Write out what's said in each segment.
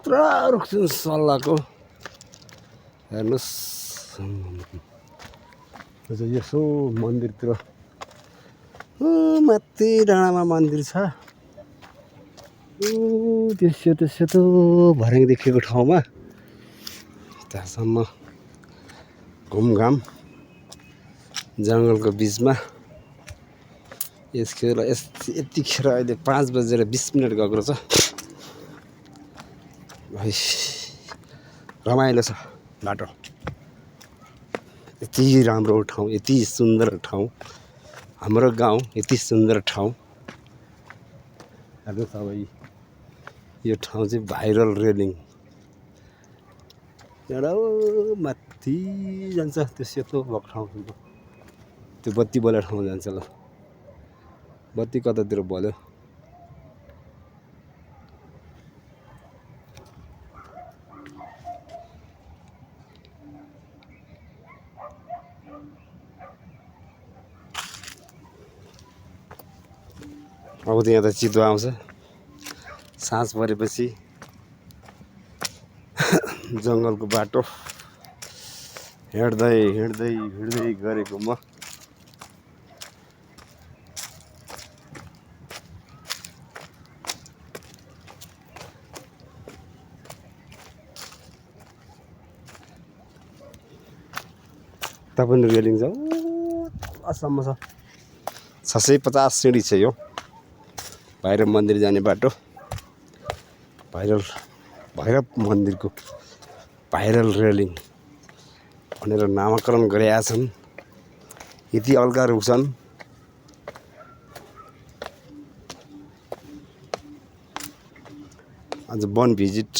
यत्रो रुख छ सल्लाहको हेर्नुहोस्। यसो मन्दिरतिर माथि डाँडामा मन्दिर छ। त्यो सेतो भर्याङ देखिएको ठाउँमा त्यहाँसम्म घुमघाम जङ्गलको बिचमा। यतिखेर अहिले 5:20 गएको छ। रमाइलो छ बाटो। यति राम्रो ठाउँ, यति सुन्दर ठाउँ, हाम्रो गाउँ यति सुन्दर ठाउँ। हेर्नुहोस् अब यो ठाउँ चाहिँ भाइरल रेलिङ। एउटा माथि जान्छ त्यो सेतो भएको ठाउँसम्म, त्यो बत्ती बलेको ठाउँ जान्छ। ल बत्ती कतातिर बल्यो? अब त यहाँ त चितुवा आउँछ साँझ परेपछि। जङ्गलको बाटो हिँड्दै हिँड्दै हिँड्दै गरेको म तापनि रेलिङ छ असम्म छ। 650 सिँढी छ यो भैरव मन्दिर जाने बाटो। भैरव मन्दिरको भाइरल रेलिङ भनेर नामाकरण गरेका छन्। यति अल्गा रुख छन्। आज वन भिजिट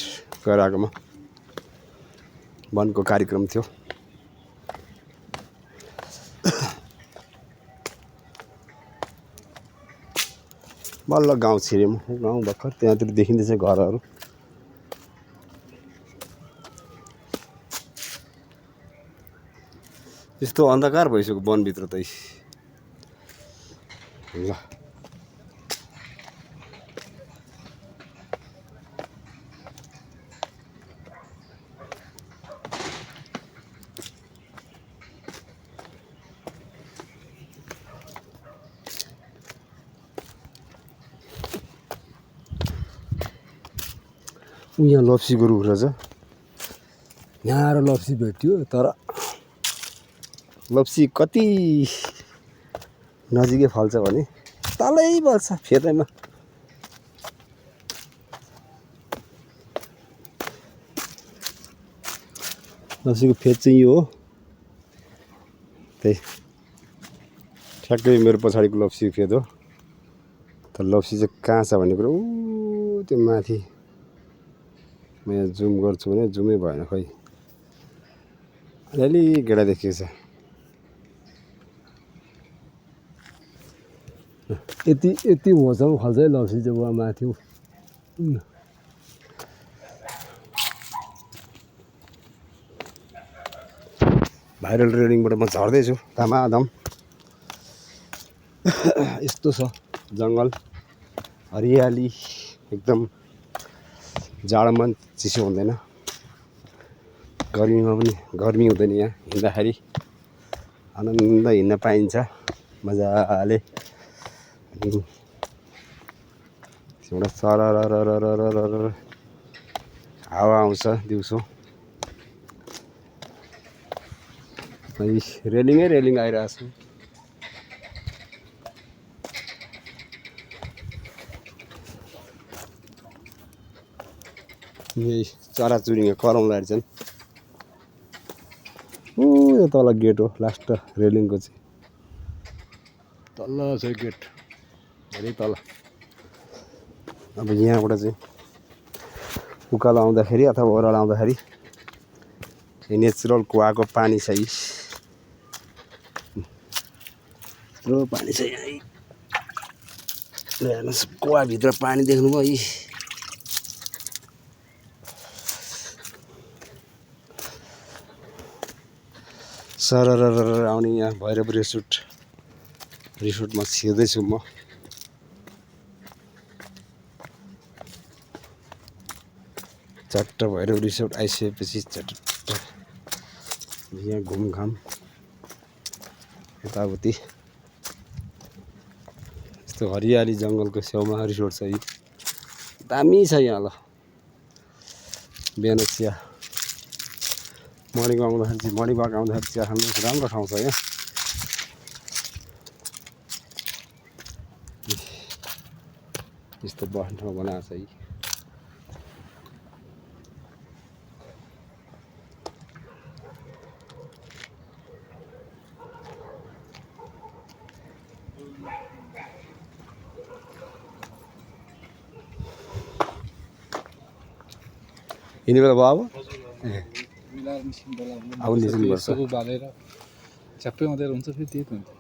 गराएकोमा वनको कार्यक्रम थियो। बल्ल गाउँ छिर्यौँ। गाउँ भर्खर त्यहाँतिर देखिँदैछ घरहरू। यस्तो अन्धकार भइसक्यो वनभित्र त। ल यहाँ लप्सीको रुख रहेछ। यहाँ लप्सी भेट्यो, तर लप्सी कति नजिकै फल्छ भने तलै बल्छ फेदैमा। लप्सीको फेद चाहिँ यो हो। त्यही ठ्याक्कै मेरो पछाडिको लप्सीको फेद हो। तर लप्सी चाहिँ कहाँ छ भन्ने कुरो त्यो माथि। म यहाँ जुम गर्छु भने जुमै भएन खै। अलिअलि गेडा देखिएको छ। यति होसम्म फल्छ है लप्सी चाहिँ वहाँ माथि। भाइरल रेलिङबाट म झर्दैछु धमाधम। यस्तो छ जङ्गल, हरियाली एकदम। जाडोमा चिसो हुँदैन, गर्मीमा पनि गर्मी हुँदैन। यहाँ हिँड्दाखेरि आनन्द हिँड्न पाइन्छ मजाले। एउटा सरर हावा आउँछ दिउँसो। रेलिङै रेलिङ आइरहेको छ। यही चराचुरुङ्गी कराउँदाखेरि छन्। यो तल गेट हो लास्ट रेलिङको चाहिँ। तल छ गेट, धेरै तल। अब यहाँबाट चाहिँ उकालो आउँदाखेरि अथवा ओह्रालो आउँदाखेरि नेचुरल कुवाको पानी छ। यत्रो पानी छ यहाँ। हेर्नुहोस् कुवाभित्र पानी देख्नुभयो। सरर आउने यहाँ भैरव रिसोर्टमा छिर्दैछु म। चट्ट भैरव रिसोर्ट आइसकेपछि चट्ट यहाँ घुमघाम यताउति यस्तो हरियाली जङ्गलको छेउमा रिसोर्ट छ यो दामी छ यहाँ ल बिहान चिया मर्निङ वाक आउँदाखेरि चिया खानु राम्रो ठाउँ छ यहाँ यस्तो बस्ने ठाउँ बनाएको छ यी यिनी बेला भयो अब मिलाएर मिसिन बोलाउनु अब निस्किनुपर्छ बालेर च्याप्पै आउँदै हुन्छ फेरि त्यही त हुन्छ